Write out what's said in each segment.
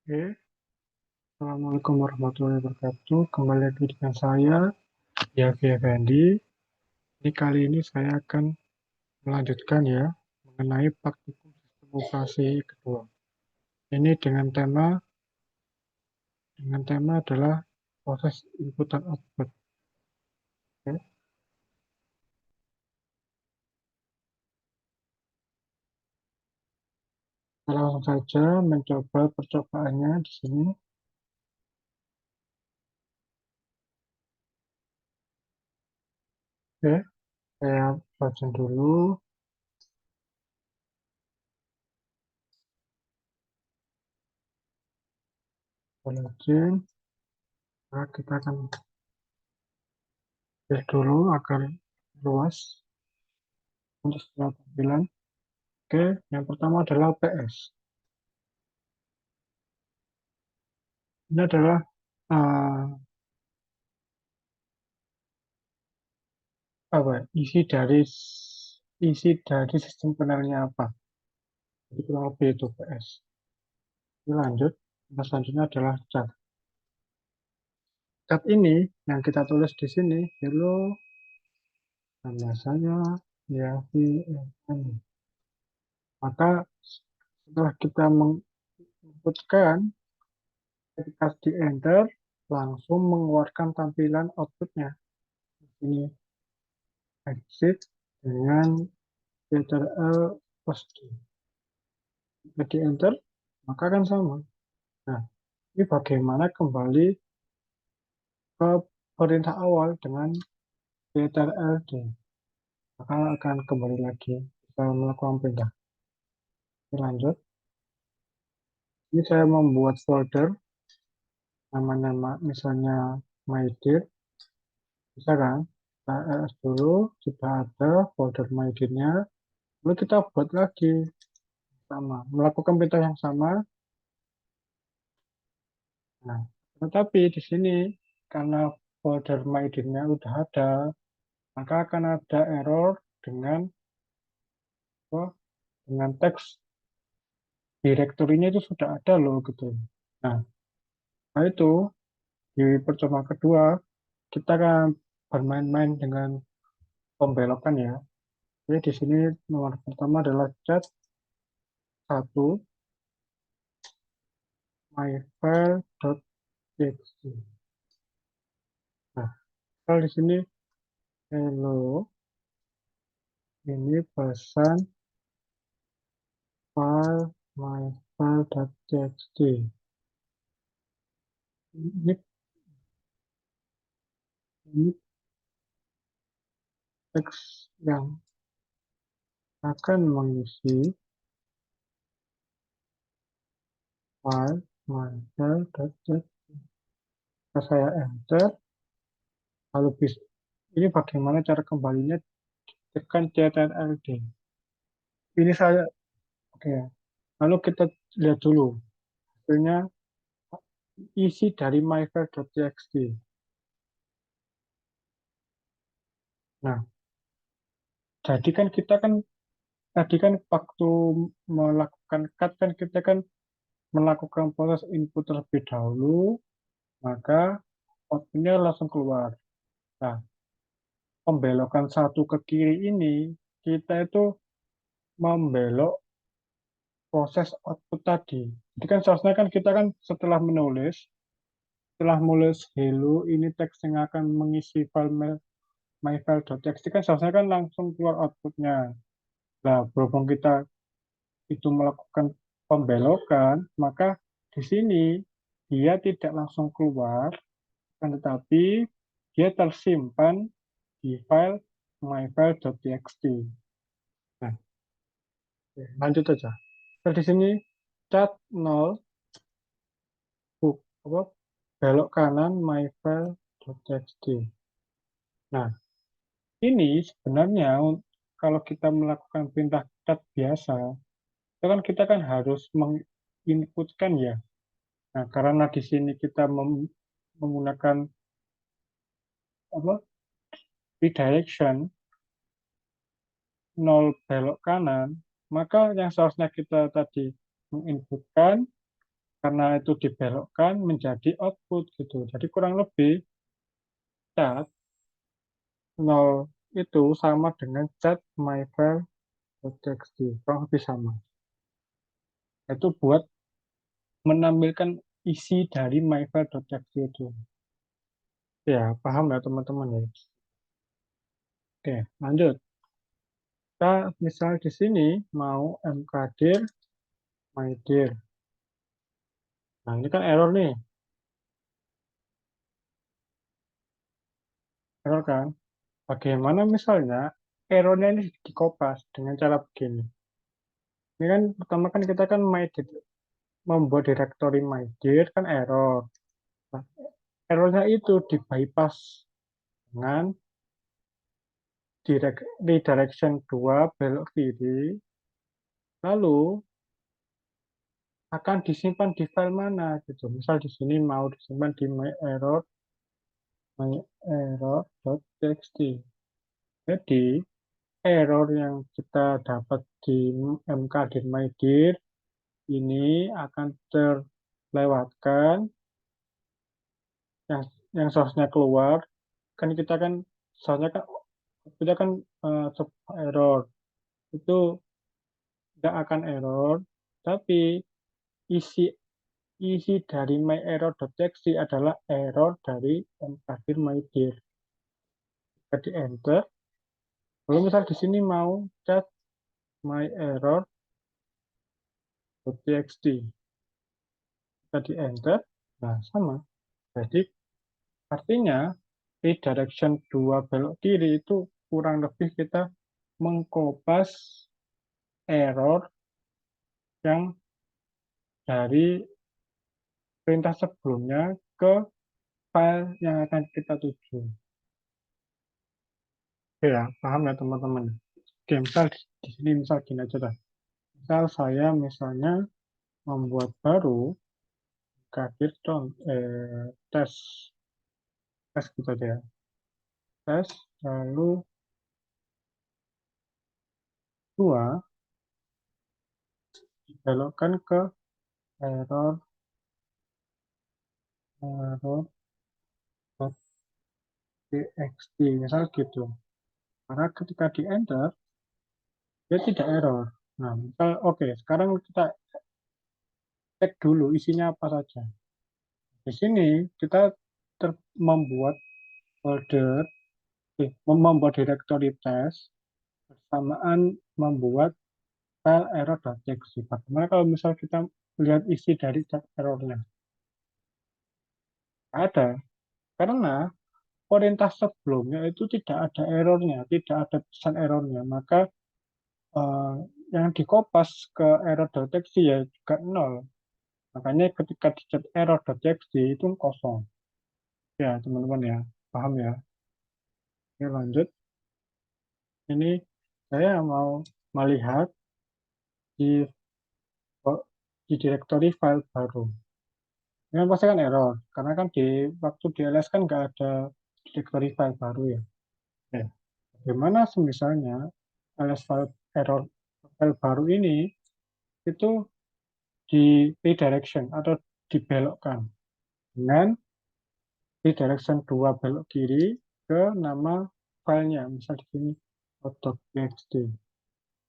Oke, Assalamualaikum warahmatullahi wabarakatuh. Kembali lagi dengan saya, Yafi Effendi. Ini kali ini saya akan melanjutkan ya mengenai praktikum sistem operasi kedua. Ini dengan tema adalah proses input dan output. Oke, kita langsung saja mencoba percobaannya di sini. Oke, saya baca dulu. Login. Nah, kita akan cek dulu agar luas untuk setelah tampilan. Oke, yang pertama adalah PS. Ini adalah eh, apa ya, isi dari sistem panelnya apa. Jadi kurang lebih itu PS. Ini lanjut. Yang selanjutnya adalah cat. Cat ini yang kita tulis di sini, hello, nama saya Yafi Effendi. Maka setelah kita menginputkan, ketika di enter, langsung mengeluarkan tampilan outputnya. Ini exit dengan Ctrl plus D. Jika di enter, maka akan sama. Nah, ini bagaimana kembali ke perintah awal dengan Ctrl+D. Maka akan kembali lagi kita melakukan perintah. Ini lanjut. Ini saya membuat folder nama-nama misalnya mydir. Bisa kan? Kita ls dulu, sudah ada folder mydir-nya. Lalu kita buat lagi sama, melakukan perintah yang sama. Nah, tetapi di sini karena folder mydir-nya udah ada, maka akan ada error dengan oh, dengan teks direktorinya itu sudah ada loh gitu. Nah, nah itu di percobaan kedua kita akan bermain-main dengan pembelokan ya. Jadi di sini nomor pertama adalah cat satu myfile.txt. Nah, kalau di sini hello ini pesan file myfile.txt. Ini teks yang akan mengisi file myfile.txt. Saya enter, lalu ini bagaimana cara kembalinya, tekan Ctrl+D. Ini saya, oke ya. Lalu kita lihat dulu hasilnya, isi dari myfile.txt. Nah, jadi kan kita kan tadi kan waktu melakukan cut kan kita kan melakukan proses input terlebih dahulu, maka outputnya langsung keluar. Nah, pembelokan satu ke kiri ini kita itu membelok proses output tadi. Jadi kan seharusnya kan kita kan setelah menulis hello ini teks yang akan mengisi file myfile.txt kan seharusnya kan langsung keluar outputnya. Nah, berhubung kita itu melakukan pembelokan, maka di sini dia tidak langsung keluar, tetapi dia tersimpan di file myfile.txt. Nah, lanjut aja. Nah, di sini cat 0 apa, belok kanan myfile.txt. Nah, ini sebenarnya kalau kita melakukan perintah cat biasa, itu kan kita kan harus menginputkan ya. Nah, karena di sini kita menggunakan apa redirection 0 belok kanan, maka yang seharusnya kita tadi menginputkan karena itu dibelokkan menjadi output gitu. Jadi kurang lebih cat 0 itu sama dengan cat myfile.txt, kurang lebih sama. Itu buat menampilkan isi dari myfile.txt itu. Ya, paham ya teman-teman ya. Oke, lanjut. Kita misal di sini mau mkdir mydir. Nah, ini kan error nih. Error kan? Bagaimana misalnya errornya ini dikopas dengan cara begini. Ini kan pertama kan kita kan mydir, membuat directory mydir kan error. Nah, errornya itu di bypass dengan redirection 2 belok kiri, lalu akan disimpan di file mana gitu. Misal di sini mau disimpan di myerror.txt. Jadi error yang kita dapat di mkdir ini akan terlewatkan, yang seharusnya keluar kan kita kan seharusnya kan kita kan error itu tidak akan error, tapi isi isi dari myerror.txt adalah error dari mkdir mydir. Jadi enter. Lalu misal di sini mau cat myerror.txt. Tadi enter. Nah, sama. Jadi artinya redirection 2 belok kiri itu kurang lebih kita mengkopas error yang dari perintah sebelumnya ke file yang akan kita tuju. Oke ya, paham ya teman-teman? Oke, misal di sini misal gini aja dah. Misal saya misalnya membuat baru kadir tes tes gitu aja ya. Tes lalu 2 dibelokkan ke error error.txt misal gitu. Karena ketika di enter dia tidak error. Nah, misal oke, sekarang kita cek dulu isinya apa saja. Di sini kita membuat folder, membuat directory test bersamaan membuat file error.txt. Bagaimana kalau misal kita lihat isi dari errornya? Ada, karena perintah sebelumnya itu tidak ada errornya, tidak ada pesan errornya, maka eh, yang dikopas ke error.txt ya juga nol. Makanya ketika dicet error.txt itu kosong. Ya, teman-teman ya, paham ya. Oke, lanjut. Ini saya mau melihat di di directory file baru. Ini kan pasti kan error, karena kan di waktu di ls kan nggak ada directory file baru ya. Oke. Bagaimana misalnya ls file error file baru ini itu di redirection atau dibelokkan dengan redirection 2 belok kiri ke nama filenya, misal di sini out.txt.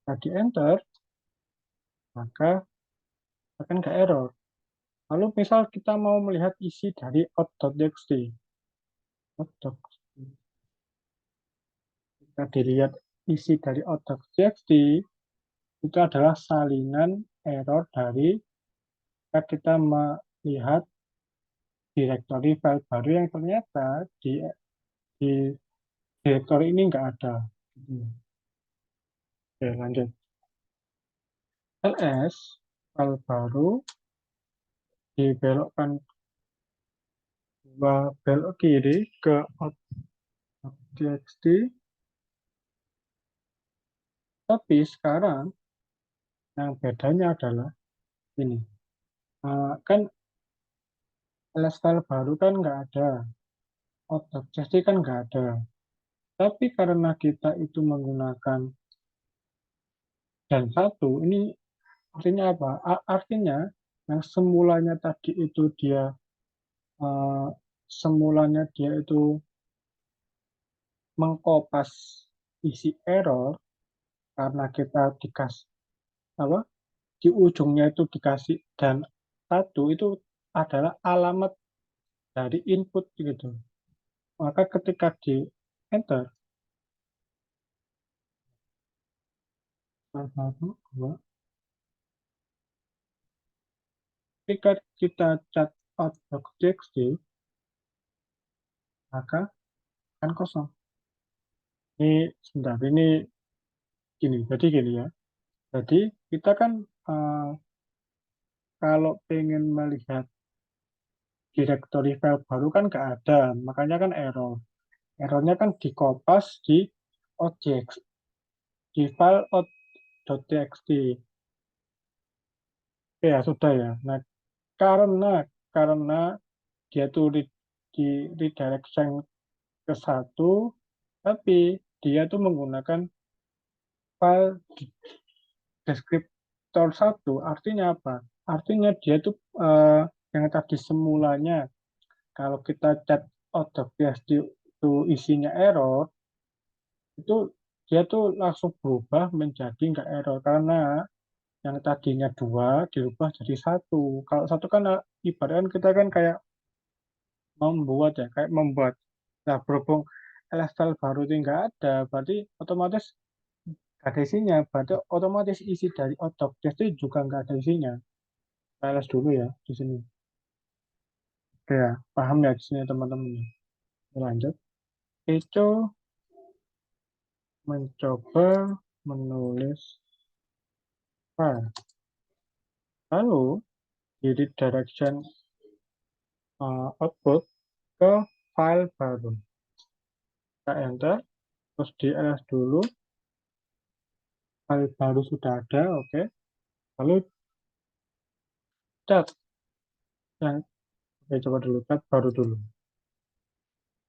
Nah, di enter, maka akan ke error. Lalu misal kita mau melihat isi dari out.txt. Kita dilihat isi dari out.txt, itu adalah salinan error dari kita melihat directory file baru yang ternyata di directory ini nggak ada. Oke, lanjut. ls file baru dibelokkan belok kiri ke out.txt, tapi sekarang yang bedanya adalah ini. Kan ls file baru kan nggak ada, out.txt kan nggak ada. Tapi karena kita itu menggunakan dan satu, ini artinya apa? Artinya Yang semulanya tadi itu eh, semulanya dia itu mengkopas isi error karena kita dikasih apa di ujungnya itu dikasih dan satu itu adalah alamat dari input gitu. Maka ketika di enter satu dua, ketika kita cat outbox.txt maka kan kosong. Ini sebentar, ini gini, jadi gini ya. Jadi kita kan eh, kalau pengen melihat directory file baru kan nggak ada, makanya kan error. Errornya kan di kopas di object, di file out.txt. Oke ya sudah ya. Nah karena dia tuh di redirection ke satu, tapi dia tuh menggunakan file deskriptor satu, artinya apa? Artinya dia tuh yang tadi semulanya kalau kita chat outdoor.php itu isinya error, itu dia tuh langsung berubah menjadi nggak error karena yang tadinya dua dirubah jadi satu. Kalau satu kan ibaratnya kita kan kayak membuat ya, kayak membuat. Nah, berhubung LSTL baru itu nggak ada, berarti otomatis nggak ada isinya. Berarti otomatis isi dari outdoor.php juga nggak ada isinya. Saya les dulu ya di sini. Oke ya, paham ya di sini teman-teman. Lanjut. Eco mencoba menulis file. Lalu di redirection output ke file baru. Kita enter, terus di ls dulu, file baru sudah ada, oke. Lalu cat yang, oke coba dulu, cat baru dulu.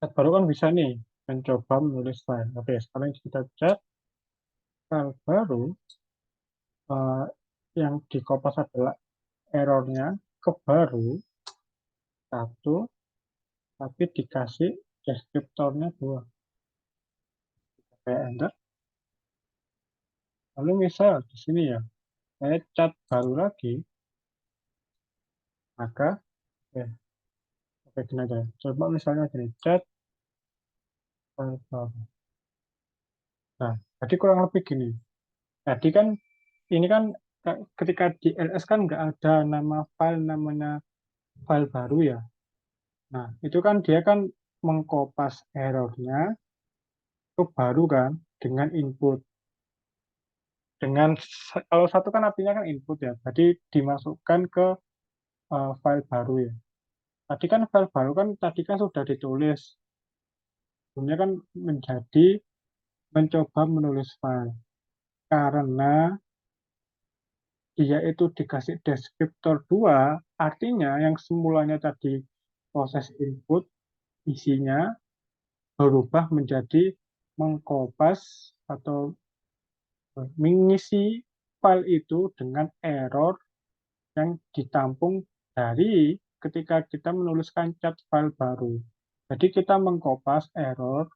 Cat baru kan bisa nih, mencoba menulis file. Oke, sekarang kita cat file baru, eh, yang di kopas adalah errornya ke baru, satu, tapi dikasih deskriptornya dua. Kayak enter. Lalu misal di sini ya, saya cat baru lagi, maka oke, oke gini aja. Coba misalnya gini, cat file baru. Nah, jadi kurang lebih gini. Tadi kan ini kan ketika di ls kan nggak ada nama file namanya file baru ya. Nah, itu kan dia kan mengkopas errornya ke baru kan dengan input. Dengan kalau satu kan artinya kan input ya. Jadi dimasukkan ke file baru ya. Tadi kan file baru kan tadi kan sudah ditulis. Sebenarnya kan menjadi mencoba menulis file. Karena dia itu dikasih deskriptor 2 artinya yang semulanya tadi proses input, isinya berubah menjadi mengkopas atau mengisi file itu dengan error yang ditampung dari ketika kita menuliskan cat file baru. Jadi kita mengkopas error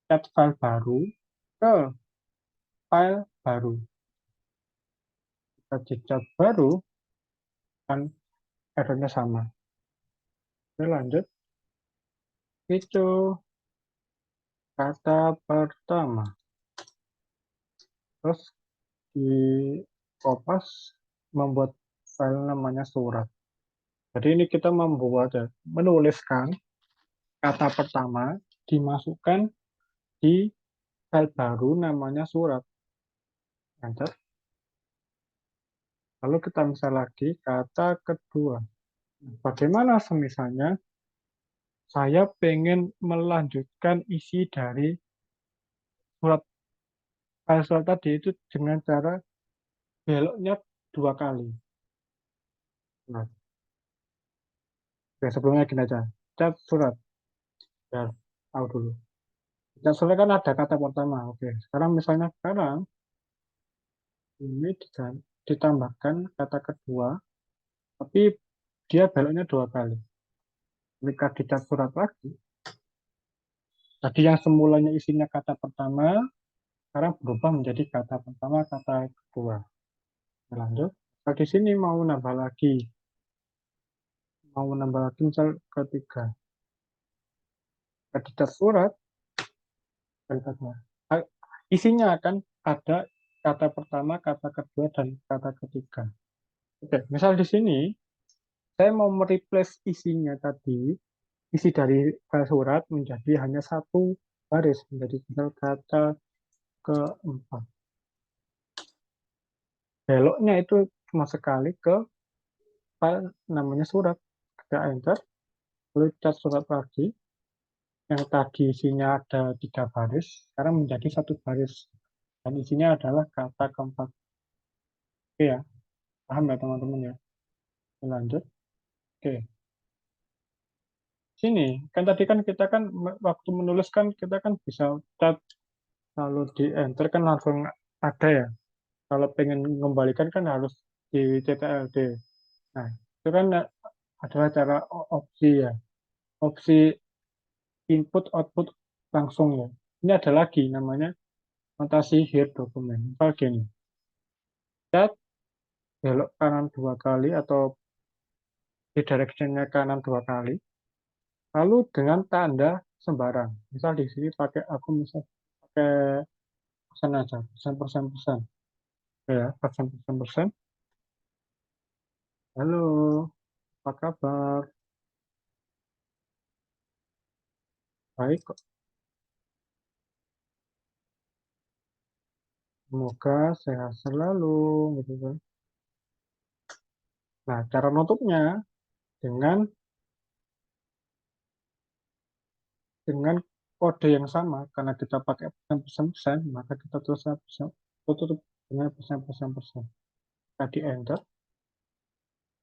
cat file baru ke file baru. Kita cat baru kan errornya sama. Oke, lanjut. Itu kata pertama. Terus di Kopas membuat file namanya surat. Jadi ini kita membuat ya, menuliskan kata pertama dimasukkan di file baru namanya surat. Enter. Lalu kita misal lagi kata kedua. Bagaimana semisalnya saya pengen melanjutkan isi dari surat file surat tadi itu dengan cara beloknya dua kali. Nah, ya sebelumnya gini aja. Cat surat. Ya, tahu dulu. Cat surat kan ada kata pertama. Oke, sekarang misalnya sekarang ini ditambahkan kata kedua tapi dia beloknya dua kali. Ketika dicat surat lagi, tadi yang semulanya isinya kata pertama, sekarang berubah menjadi kata pertama, kata kedua. Lanjut. Nah, di sini mau nambah lagi misal ketiga. Ketika surat, kalimatnya. Isinya akan ada kata pertama, kata kedua, dan kata ketiga. Oke, misal di sini saya mau mereplace isinya tadi, isi dari file surat menjadi hanya satu baris, menjadi misal kata keempat. Beloknya itu cuma sekali ke file namanya surat. Kita enter, lalu cat surat lagi, yang tadi isinya ada 3 baris, sekarang menjadi satu baris. Dan isinya adalah kata keempat. Oke ya, paham ya teman-teman ya? Lanjut. Oke, sini kan tadi kan kita kan waktu menulis kan kita kan bisa cat, lalu di enter kan langsung ada ya. Kalau pengen mengembalikan kan harus di CTRL-D. Nah, itu kan adalah cara opsi ya. Opsi input output langsung ya. Ini ada lagi namanya notasi here dokumen. Misal gini, cat belok kanan 2 kali atau redirectionnya kanan 2 kali, lalu dengan tanda sembarang. Misal di sini pakai aku misal pakai persen aja, persen persen persen. Ya, persen persen persen. Halo, apa kabar? Baik kok. Semoga sehat selalu, gitu kan. Nah, cara nutupnya dengan dengan kode yang sama, karena kita pakai persen persen persen, maka kita tutup dengan persen persen persen. Tadi enter.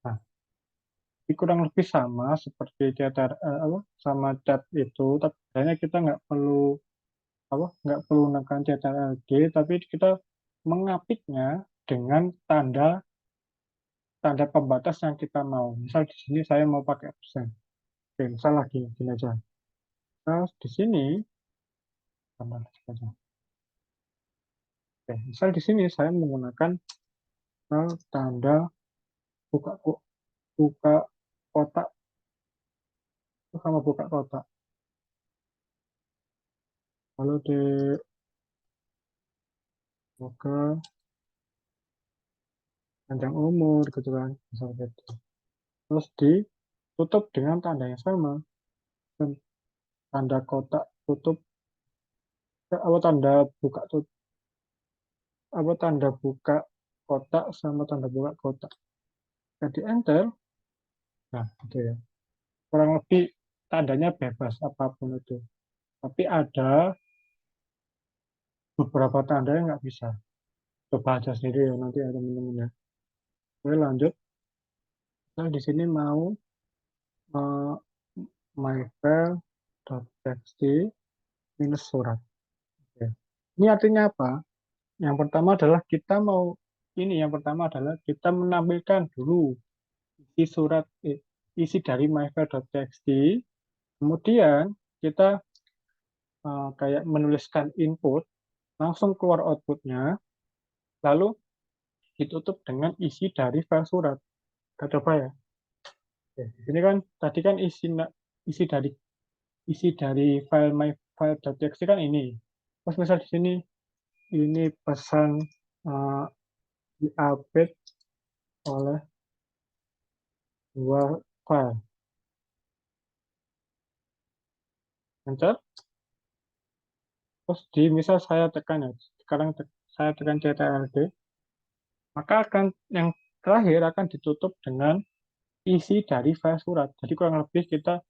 Nah, ini kurang lebih sama seperti sama cat itu, tapi sebenarnya kita nggak perlu menekan CTRL-D, tapi kita mengapitnya dengan tanda tanda pembatas yang kita mau. Misal di sini saya mau pakai persen. Oke, misal lagi gini aja. Terus di sini tambah aja. Oke, misal di sini saya menggunakan tanda buka buka kotak sama buka kotak. Lalu di buka panjang umur gitu kan, misal gitu. Terus ditutup dengan tanda yang sama. Dan tanda kotak tutup apa tanda buka tutup apa tanda buka kotak sama tanda buka kotak. Jadi enter, nah gitu ya. Kurang lebih tandanya bebas apapun itu. Tapi ada beberapa tanda yang nggak bisa. Coba aja sendiri ya nanti ya teman-teman ya. Oke lanjut. Saya di sini mau uh, myfile.txt minus surat. Oke. Ini artinya apa? Yang pertama adalah kita menampilkan dulu isi surat isi dari myfile.txt. Kemudian kita kayak menuliskan input, langsung keluar outputnya, lalu ditutup dengan isi dari file surat. Kita coba ya. Oke, di sini kan tadi kan isi dari file myfile.txt kan ini. Terus misal di sini ini pesan uh, diupdate oleh dua file. Enter. Terus misal saya tekan ya, sekarang saya tekan CTRL-D, maka yang terakhir akan ditutup dengan isi dari file surat. Jadi kurang lebih kita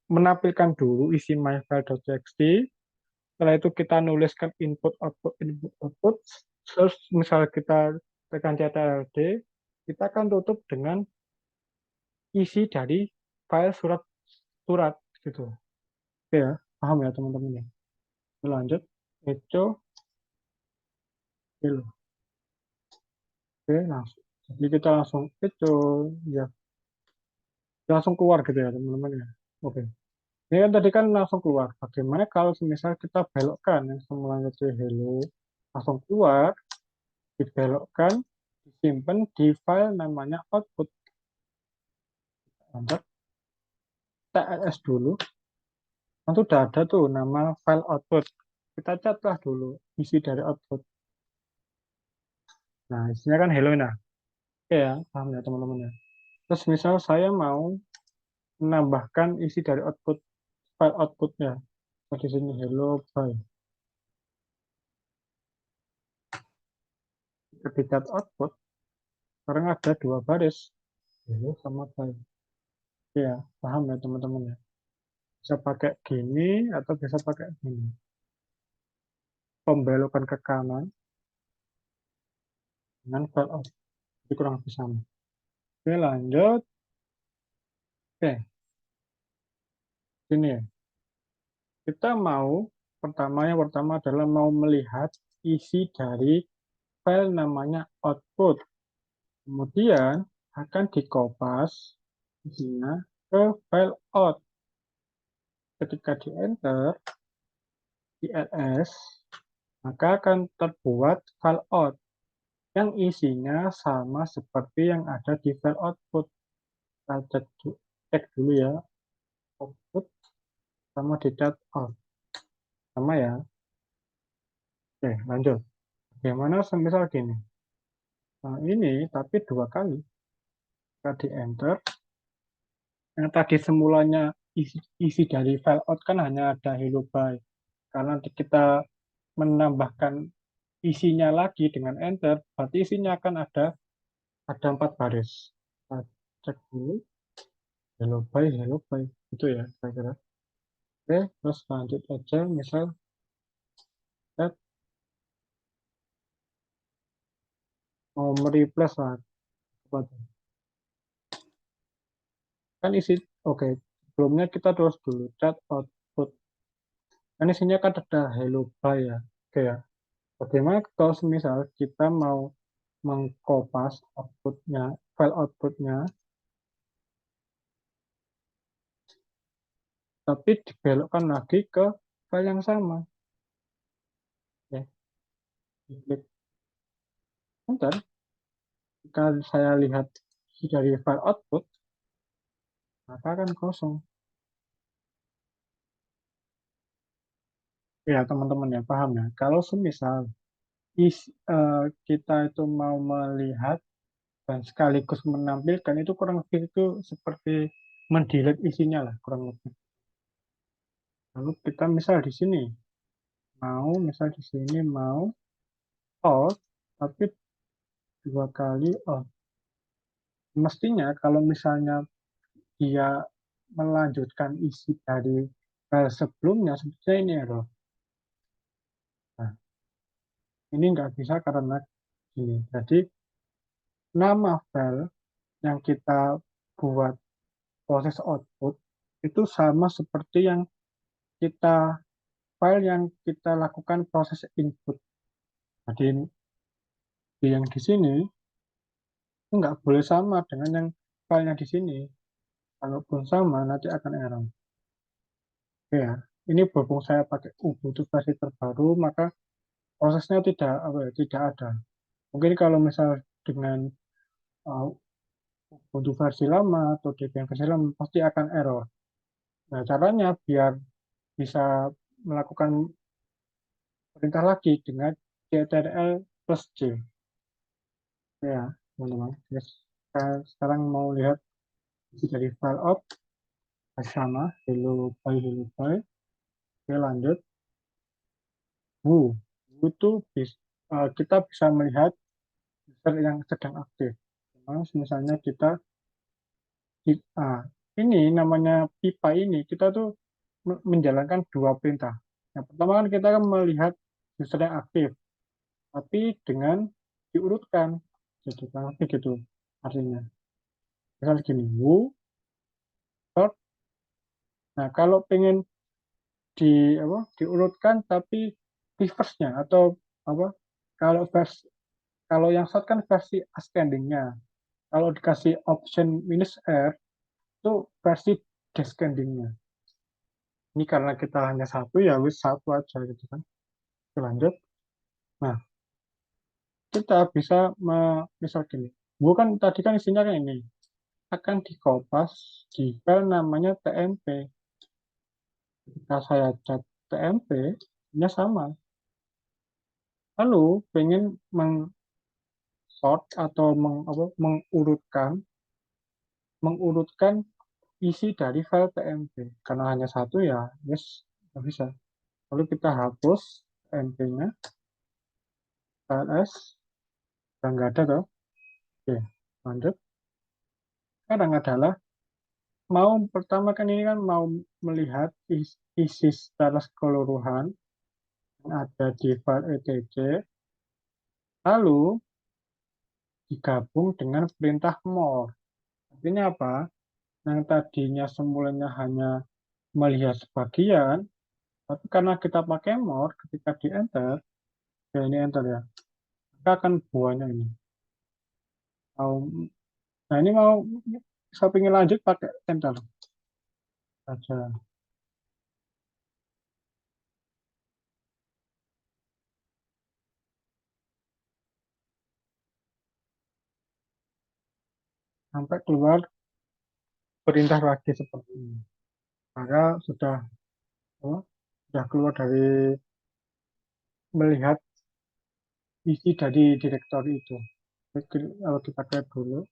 menampilkan dulu isi myfile.txt, setelah itu kita nuliskan input output, terus misal kita tekan CTRL-D, kita akan tutup dengan isi dari file surat gitu. Oke ya, paham ya teman-teman ya. Lanjut, itu oke, langsung. Jadi kita langsung itu ya langsung keluar gitu ya teman-teman ya. Oke. Ini kan tadi kan langsung keluar. Bagaimana kalau misal kita belokkan yang semulanya itu hello langsung keluar, dibelokkan, disimpan di file namanya output. Enter TLS dulu. Nanti udah ada tuh nama file output. Kita catat dulu isi dari output. Nah, isinya kan hello nah. Oke ya, paham ya teman-teman ya. Terus misal saya mau menambahkan isi dari output file outputnya. Di sini hello by. Ketika output, sekarang ada dua baris. Hello sama by. Ya, paham ya teman-teman ya. Bisa pakai gini atau bisa pakai gini. Pembelokan ke kanan dengan file output. Jadi kurang lebih sama. Oke, lanjut. Oke, sini ya. Kita mau, yang pertama adalah mau melihat isi dari file namanya output. Kemudian akan dikopas isinya ke file out. Ketika di enter, di ls, maka akan terbuat file out yang isinya sama seperti yang ada di file output. Kita cek dulu ya, output sama di cat out. Sama ya. Oke, lanjut. Bagaimana semisal gini? Nah, ini tapi dua kali. Kita di enter. Yang tadi semulanya isi dari file out kan hanya ada hello by. Karena kita menambahkan isinya lagi dengan enter, berarti isinya akan ada 4 baris. Kita cek dulu, hello by, itu ya saya kira. Oke, terus lanjut aja, misal kita mau mereplace lah, kan isi, oke, sebelumnya kita terus dulu chat output, kan isinya kan ada hello by ya, oke ya. Bagaimana kalau misal kita mau mengkopas outputnya, file outputnya, tapi dibelokkan lagi ke file yang sama. Ya, klik enter. Jika saya lihat dari file output, maka akan kosong. Ya, teman-teman ya, paham ya. Kalau semisal kita itu mau melihat dan sekaligus menampilkan, itu kurang lebih itu seperti mendelete isinya lah, kurang lebih. Lalu kita misal di sini, misal di sini mau out, tapi dua kali out. Mestinya kalau misalnya dia melanjutkan isi dari file sebelumnya, sebetulnya ini ya loh. Nah, ini nggak bisa karena ini. Jadi, nama file yang kita buat proses output itu sama seperti yang file yang kita lakukan proses input. Jadi, yang di sini itu nggak boleh sama dengan yang filenya di sini. Kalaupun sama, nanti akan error. Ya, ini berhubung saya pakai Ubuntu versi terbaru, maka prosesnya tidak ada. Mungkin kalau misal dengan uh, Ubuntu versi lama atau Debian versi lama pasti akan error. Nah, caranya biar bisa melakukan perintah lagi dengan ctrl plus C. Ya, teman-teman. Yes. Saya sekarang mau lihat isi dari file out sama hello by. Oke, lanjut. Who. Who itu kita bisa melihat user yang sedang aktif. Misalnya kita ah, ini namanya pipa ini kita tuh menjalankan dua perintah. Yang pertama kan kita akan melihat user yang aktif, tapi dengan diurutkan, gitu kan, gitu artinya. Misalnya gini, who, start. Nah, kalau pengen diurutkan tapi reverse-nya atau apa? Kalau verse Kalau yang short kan versi ascending-nya. Kalau dikasih option minus R, itu versi descending-nya. Ini karena kita hanya satu, ya wis satu aja gitu kan. Oke, lanjut. Nah, kita bisa misal gini. Bukan tadi kan isinya kan ini. Akan dikopas di file namanya tmp. Ketika saya cat tmp-nya sama. Lalu pengen sort atau mengurutkan isi dari file tmp karena hanya satu ya yes nggak bisa. Lalu kita hapus tmp-nya ls dan nggak ada toh. Oke, lanjut. Sekarang adalah mau pertama kan ini kan mau melihat isi secara keseluruhan yang ada di file etc, lalu digabung dengan perintah more. Artinya apa? Yang tadinya semulanya hanya melihat sebagian, tapi karena kita pakai more, ketika di enter, ya ini enter ya, kita akan buahnya ini. Nah ini mau saya ingin lanjut pakai enter saja. Sampai keluar perintah lagi seperti ini. Maka sudah keluar dari melihat isi dari direktori itu. Kalau kita clear dulu,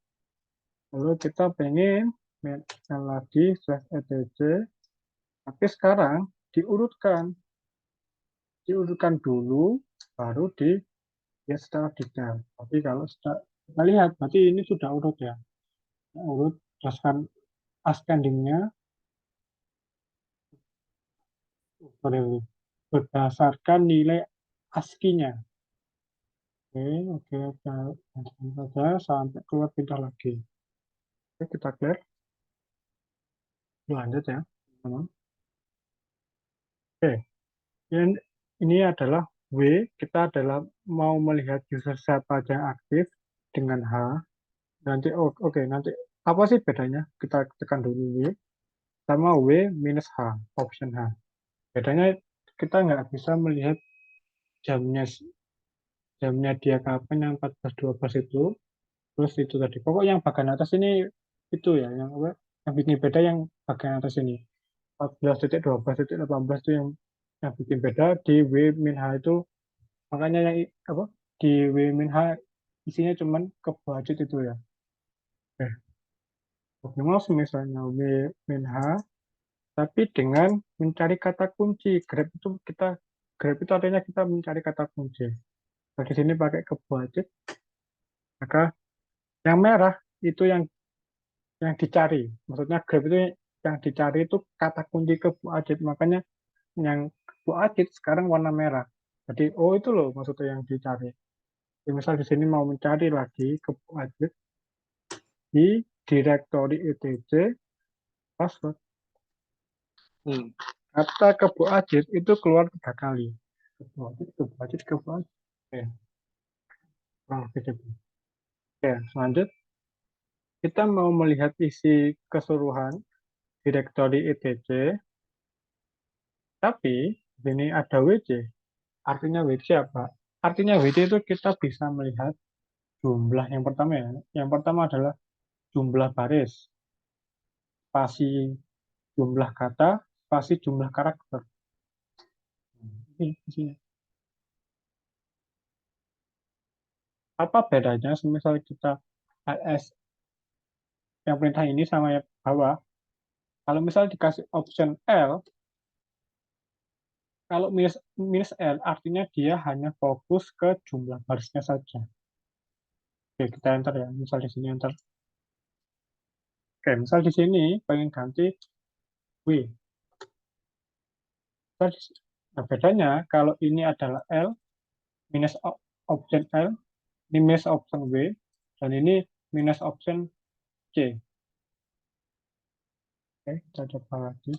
lalu kita pengen mainkan lagi slash etc, tapi sekarang diurutkan dulu, baru ya secara detail. Tapi kalau kita lihat, berarti ini sudah urut ya. Urut berdasarkan ascending-nya, berdasarkan nilai ASCII-nya. Oke, oke, saja sampai keluar pindah lagi. Oke, kita clear. Lanjut ya, teman. Oke, ini adalah W. Kita adalah mau melihat user siapa aja yang aktif dengan H. Nanti, oke, nanti apa sih bedanya? Kita tekan dulu W sama W minus H, option H. Bedanya kita nggak bisa melihat jamnya jamnya dia kapan yang 14.12 itu, terus itu tadi. Pokok yang bagian atas ini itu ya, yang apa? Yang bikin beda yang bagian atas ini. 14.12.18 itu yang bikin beda di W min H itu, makanya yang apa? Di W min H isinya cuman ke budget itu ya. Oke, misalnya W min H tapi dengan mencari kata kunci. Grab itu artinya kita mencari kata kunci. Kalau di sini pakai ke budget, maka yang merah itu yang dicari. Maksudnya Grab itu yang dicari itu kata kunci ke budget. Makanya yang budget sekarang warna merah. Jadi oh itu loh maksudnya yang dicari. Jadi, misal di sini mau mencari lagi ke budget di directory etc password. Kata ke budget itu keluar 3 kali. Ke budget, ke budget, ke budget. Oke, kurang lebih gitu. Oke, lanjut. Kita mau melihat isi keseluruhan directory etc. Tapi ini ada WC. Artinya WC apa? Artinya WC itu kita bisa melihat jumlah yang pertama ya. Yang pertama adalah jumlah baris, spasi jumlah kata, spasi jumlah karakter. Ini isinya. Apa bedanya semisal kita ls yang perintah ini sama yang bawah? Kalau misal dikasih option L, kalau minus L artinya dia hanya fokus ke jumlah barisnya saja. Oke, kita enter ya. Misal di sini enter. Oke, misal di sini pengen ganti W. Nah, bedanya kalau ini adalah L, minus option L, ini minus option W, dan ini minus option C. Oke, kita coba lagi.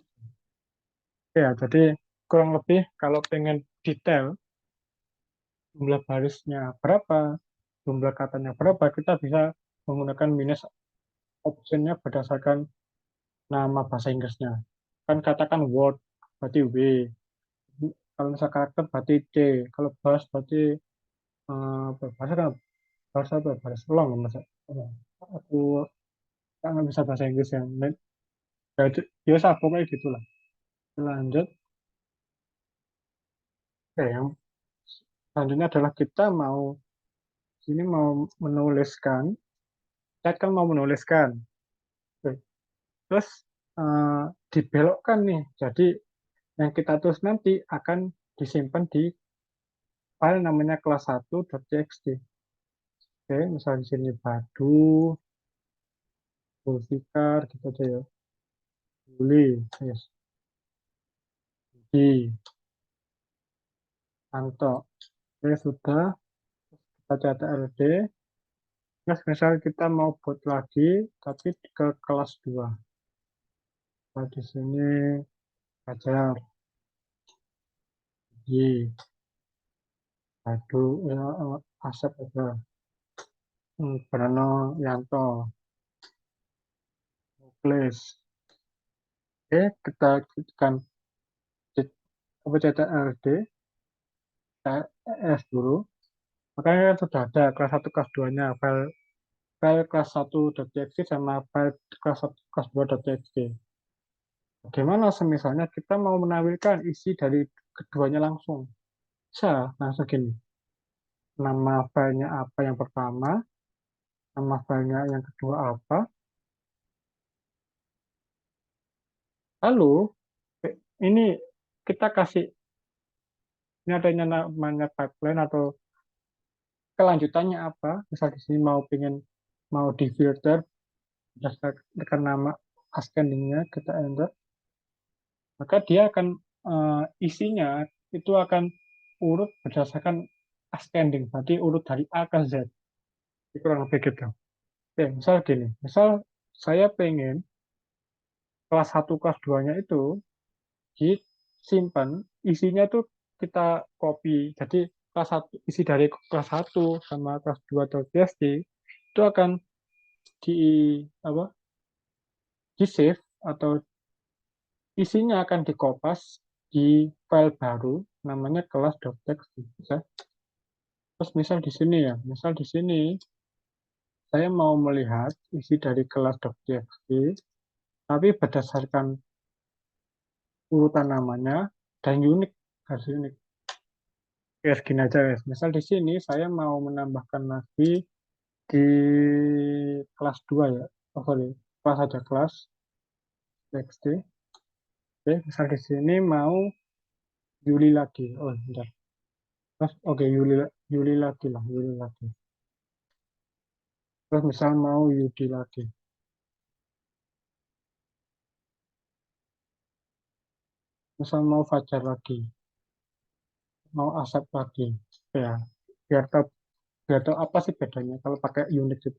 Ya, jadi kurang lebih kalau pengen detail jumlah barisnya berapa, jumlah katanya berapa, kita bisa menggunakan minus optionnya berdasarkan nama bahasa Inggrisnya. Kan katakan word berarti W, kalau misal karakter berarti C, kalau bahasa berarti bahasa kan bahasa apa? Bahasa long masa. Aku nggak bisa bahasa Inggris yang ya, biasa pokoknya gitulah. Lanjut, yang selanjutnya adalah kita mau ini mau menuliskan, chat kan mau menuliskan. Oke. Terus eh, dibelokkan nih. Jadi yang kita tulis nanti akan disimpan di file namanya kelas1.txt. Oke, misalnya di sini Badu, Zulfikar, gitu aja ya. Juli, yes. Di, Anto. Oke, sudah. Kita catat RD. Terus misal kita mau buat lagi, tapi ke kelas 2. Nah, di sini Fajar, Yi, Badu, ya, Asep aja. Brano, Yanto, Muklis. Oke, kita ketikkan apa cetak RD, ES dulu. Makanya kan sudah ada kelas 1 kelas 2-nya, file kelas 1.txt sama file kelas 1 kelas 2.txt. Bagaimana semisalnya kita mau menampilkan isi dari keduanya langsung? Bisa langsung gini. Nama filenya apa yang pertama, nama filenya yang kedua apa. Lalu ini kita kasih ini adanya namanya pipeline atau kelanjutannya apa. Misal di sini mau di filter berdasarkan nama ascendingnya kita enter, maka dia akan isinya itu akan urut berdasarkan ascending, berarti urut dari A ke Z. Itu kurang lebih gitu. Oke, misal gini, misal saya pengen kelas 1 kelas 2-nya itu disimpan, isinya itu kita copy. Jadi kelas 1, isi dari kelas 1 sama kelas 2 atau PSD itu akan di apa? Di save atau isinya akan dikopas di file baru namanya kelas.txt. Bisa. Terus misal di sini ya, misal di sini saya mau melihat isi dari kelas.txt, tapi berdasarkan urutan namanya dan unik, harus unik. Ya, segini aja guys. Misal di sini saya mau menambahkan lagi di kelas 2 ya. Oh, sorry, kelas aja kelas txt. Oke, misal di sini mau Yuli lagi. Oh, bentar. Terus, oke, Yuli lagi lah, Yuli lagi. Terus misal mau Yudi lagi. Misal mau Fajar lagi. Mau Asep lagi. Ya, biar tahu apa sih bedanya kalau pakai unit itu.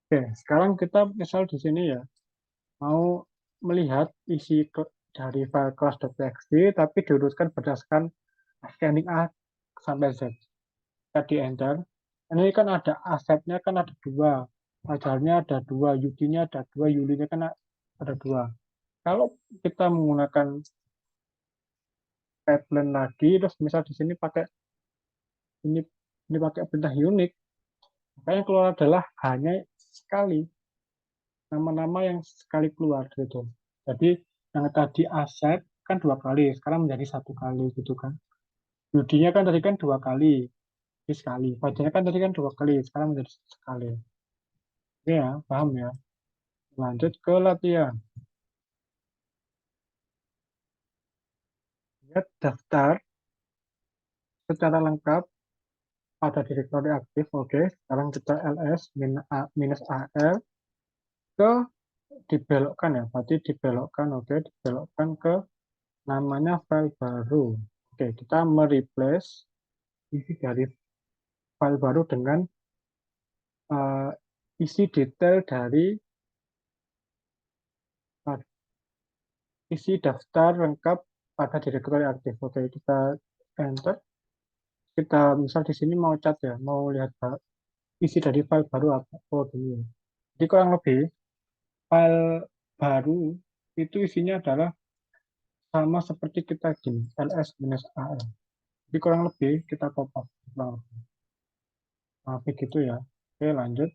Oke, sekarang kita misal di sini ya, mau melihat isi dari file class.txt tapi diurutkan berdasarkan scanning A sampai Z. Kita di enter. Ini kan ada asetnya kan ada dua, pajarnya ada dua, Yudinya ada dua, Yulinya kan ada dua. Kalau kita menggunakan pipeline lagi, terus misal di sini pakai ini ini pakai perintah unik, maka yang keluar adalah hanya sekali nama-nama yang sekali keluar gitu. Jadi yang tadi aset kan dua kali, sekarang menjadi satu kali gitu kan. Yudinya kan tadi kan dua kali, jadi sekali. Fajarnya kan tadi kan dua kali, sekarang menjadi sekali. Oke ya, paham ya. Lanjut ke latihan. Lihat daftar secara lengkap pada direktori aktif. Oke, sekarang kita ls minus AL ke dibelokkan ya. Berarti dibelokkan, oke, dibelokkan ke namanya file baru. Oke, kita mereplace isi dari file baru dengan uh, isi detail dari uh, isi daftar lengkap pada direktori aktif. Oke, kita enter. Kita misal di sini mau cat ya, mau lihat isi dari file baru apa dulu. Jadi kurang lebih file baru itu isinya adalah sama seperti kita gini, ls-al. Jadi kurang lebih kita copy. Nah, begitu ya. Oke, lanjut.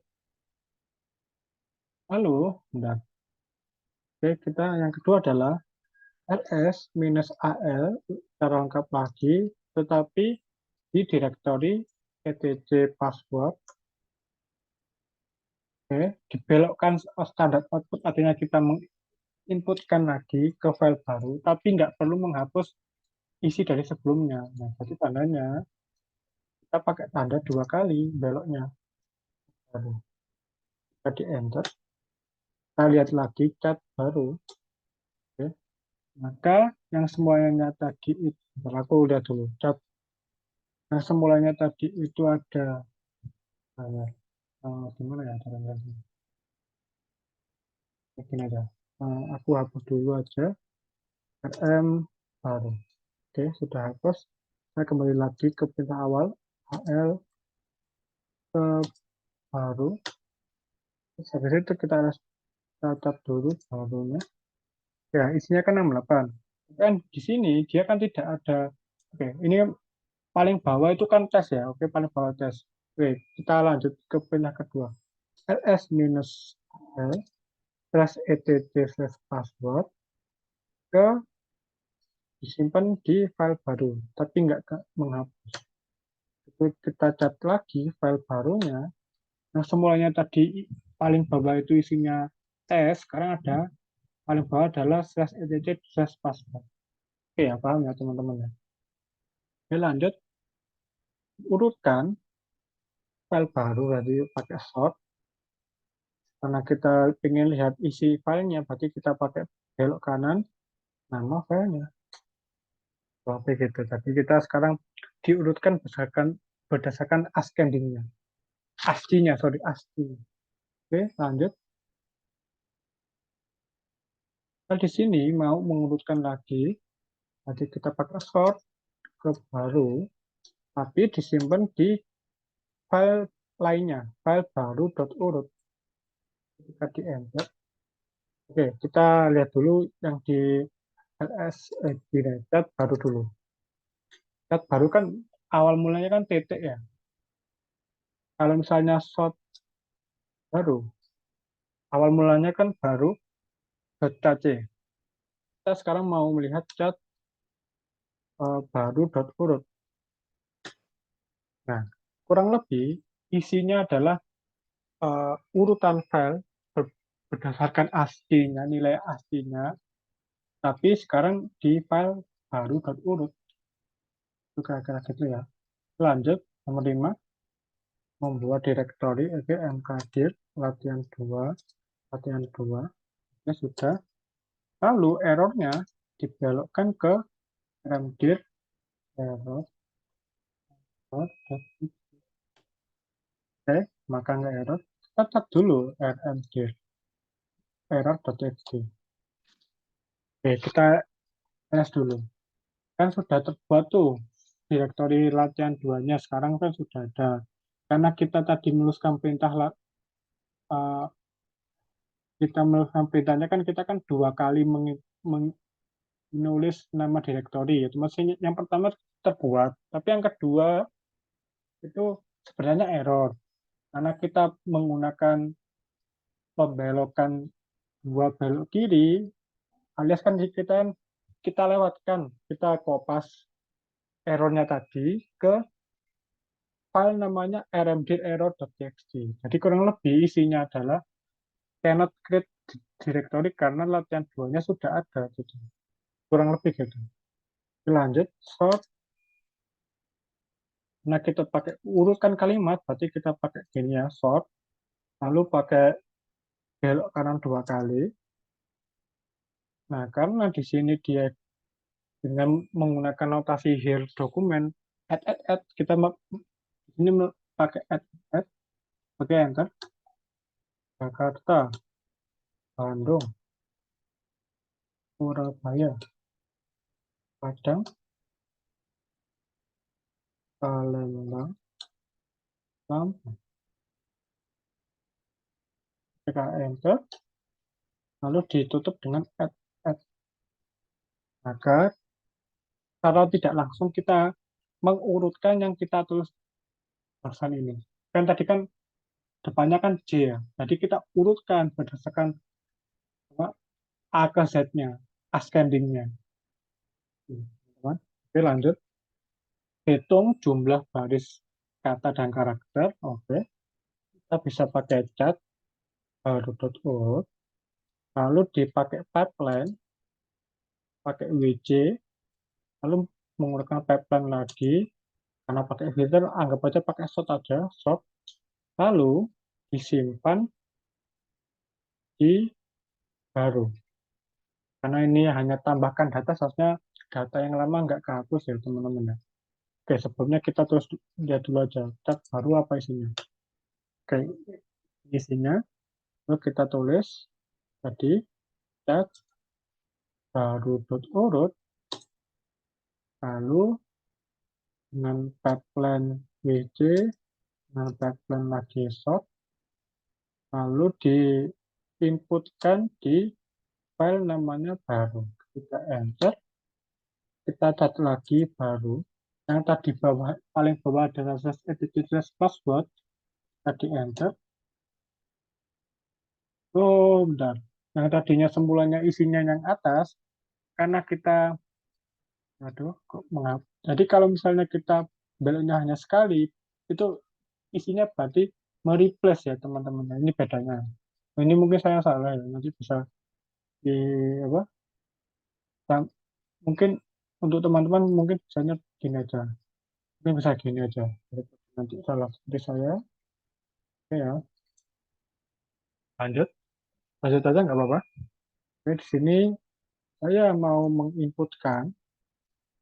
Lalu, bentar. Oke, kita yang kedua adalah ls-al secara lengkap lagi, tetapi di direktori etc password. Oke, dibelokkan standar output, artinya kita menginputkan lagi ke file baru, tapi nggak perlu menghapus isi dari sebelumnya. Nah, jadi tandanya kita pakai tanda 2 kali beloknya. Baru kita di enter, kita lihat lagi cat baru. Oke. Maka yang semuanya tadi itu, aku udah dulu cat. Yang semulanya tadi itu ada, gimana ya caranya? Mungkin aja. Aku hapus dulu aja. RM baru. Oke, sudah hapus. Saya kembali lagi ke perintah awal. HL ke baru. Terus habis itu kita harus catat dulu barunya. Ya, isinya kan 68. Kan di sini dia kan tidak ada. Oke, ini paling bawah itu kan tes ya. Oke, paling bawah tes. Oke, kita lanjut ke perintah kedua. ls minus l slash etc slash password ke disimpan di file baru, tapi nggak menghapus. Itu kita cat lagi file barunya. Nah, semuanya tadi paling bawah itu isinya tes, sekarang ada paling bawah adalah slash etc slash password. Oke ya, paham ya teman-teman ya. Oke, lanjut. Urutkan file baru tadi pakai sort. Karena kita ingin lihat isi filenya, berarti kita pakai belok kanan, nama filenya. Oke gitu. Jadi kita sekarang diurutkan berdasarkan ascendingnya. ASCII-nya, sorry, ASCII. Oke, lanjut. Nah, di sini mau mengurutkan lagi, jadi kita pakai sort ke baru, tapi disimpan di file lainnya, file baru.urut. Kita di enter. Oke, kita lihat dulu yang di ls di cat baru dulu. Cat baru kan awal mulanya kan titik ya. Kalau misalnya sort baru, awal mulanya kan baru .c. Kita sekarang mau melihat cat baru.urut. Nah, kurang lebih isinya adalah urutan file berdasarkan ASCII-nya, nilai ASCII-nya, tapi sekarang di file baru.urut. Itu kira-kira gitu ya. Lanjut, nomor 5, membuat direktori, oke, mkdir, latihan 2, latihan 2, ya sudah. Lalu errornya dibelokkan ke rmdir, error, oke, maka nggak error, catat dulu rmdir, error.txt. Oke, kita tes dulu. Kan sudah terbuat tuh direktori latihan 2-nya, sekarang kan sudah ada. Karena kita tadi uh, menuliskan perintahnya kan kita kan 2 kali menulis nama direktori. Itu maksudnya yang pertama terbuat, tapi yang kedua itu sebenarnya error. Karena kita menggunakan pembelokan 2 belok kiri, alias kan kita lewatkan, kita kopas errornya tadi ke file namanya rmdir_error.txt. Jadi kurang lebih isinya adalah cannot create directory karena latihan 2-nya sudah ada. Gitu. Kurang lebih gitu. Lanjut, sort. Nah, kita pakai urutkan kalimat, berarti kita pakai gini ya, sort. Lalu pakai belok kanan 2 kali. Nah, karena di sini dia dengan menggunakan notasi here dokumen, add, kita ini pakai add, oke, enter. Jakarta, Bandung, Surabaya, Padang, Palembang, Lampung. Kita enter, lalu ditutup dengan add. Maka secara tidak langsung kita mengurutkan yang kita tulis barusan ini. Kan tadi kan depannya kan J ya. Jadi kita urutkan berdasarkan A ke Z-nya, ascending-nya. Oke, lanjut. Hitung jumlah baris kata dan karakter. Oke. Kita bisa pakai cat, baru dot urut. Lalu dipakai pipeline, pakai WJ, lalu menggunakan pipeline lagi. Karena pakai filter, anggap aja pakai sort aja, sort. Lalu disimpan di baru. Karena ini hanya tambahkan data, seharusnya data yang lama nggak kehapus ya teman-teman ya. Oke, sebelumnya kita terus lihat dulu aja, tab baru apa isinya. Oke, isinya, lalu kita tulis tadi, tab baru dot urut, lalu dengan pipeline WC, dengan pipeline lagi sort, lalu diinputkan di file namanya baru. Kita enter, kita cat lagi baru. Yang tadi bawah, paling bawah adalah attitude password, tadi enter. Oh, bentar. Yang tadinya semulanya isinya yang atas, karena kita, aduh, kok mengapa? Jadi kalau misalnya kita beloknya hanya sekali, itu isinya berarti mereplace ya teman-teman. Ini bedanya. Ini mungkin saya salah ya, nanti bisa di apa? Mungkin untuk teman-teman mungkin bisanya gini aja. Mungkin bisa gini aja. Nanti salah seperti saya. Oke ya, lanjut. Lanjut aja nggak apa-apa. Oke, di sini saya mau menginputkan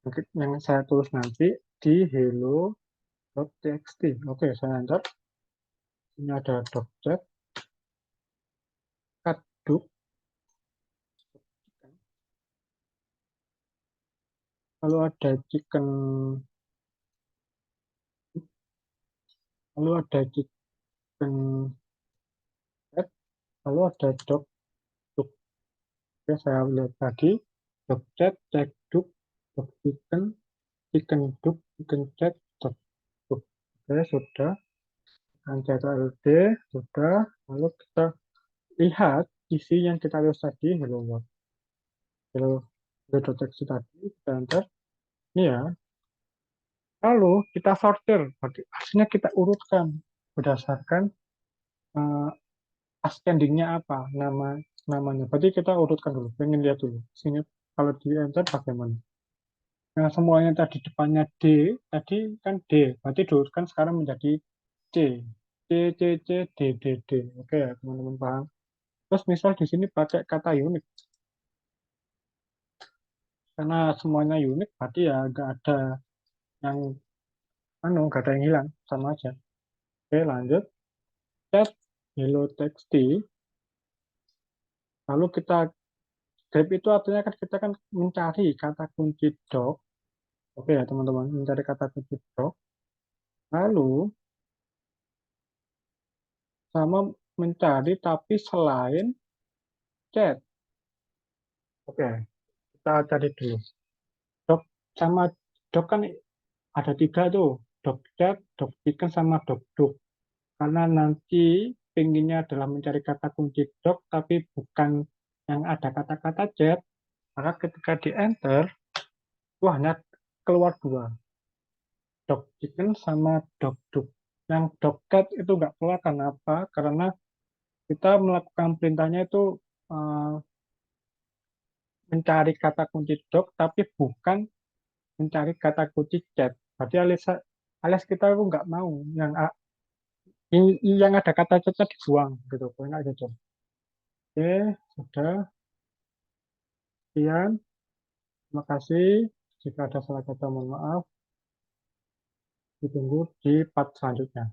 mungkin yang saya tulis nanti di hello.txt. Oke, saya enter. Ini ada docjet, kaduk, lalu ada chicken, lalu ada chicken head, lalu ada dog duk. Oke, saya lihat tadi docjet, cek duk, dog chicken, chicken duk, chicken chat, dog duk. Oke, sudah. LD sudah. Lalu kita lihat isi yang kita tulis tadi, hello world. Hello.txt tadi, kita enter. Ini ya. Lalu kita sortir, hasilnya kita urutkan berdasarkan uh, ascendingnya apa, namanya. Berarti kita urutkan dulu, pengen lihat dulu. Sini kalau di enter bagaimana. Nah, semuanya tadi depannya D, tadi kan D, berarti diurutkan sekarang menjadi C. C, C, C, D, D, D. Oke ya, teman-teman paham. Terus misal di sini pakai kata unik, karena semuanya unik, berarti ya nggak ada yang nggak ada yang hilang, sama aja. Oke, lanjut. Tab hello text, lalu kita grep itu artinya kan kita kan mencari kata kunci dog. Oke ya teman-teman, mencari kata kunci dog. Lalu sama mencari tapi selain chat. Oke, kita cari dulu. Dog sama dog kan ada tiga tuh. Dog chat, dog chicken, sama dog dog. Karena nanti pinginnya adalah mencari kata kunci dog tapi bukan yang ada kata-kata chat, maka ketika di enter itu hanya keluar dua, dog chicken sama dog dog. Yang dog cat itu nggak keluar, kenapa? Karena kita melakukan perintahnya itu eh, mencari kata kunci dog tapi bukan mencari kata kunci chat. Berarti alias kita itu nggak mau yang ada kata chatnya dibuang gitu, enak aja. Oke, sudah. Sekian. Terima kasih. Jika ada salah kata, mohon maaf. Ditunggu di part selanjutnya.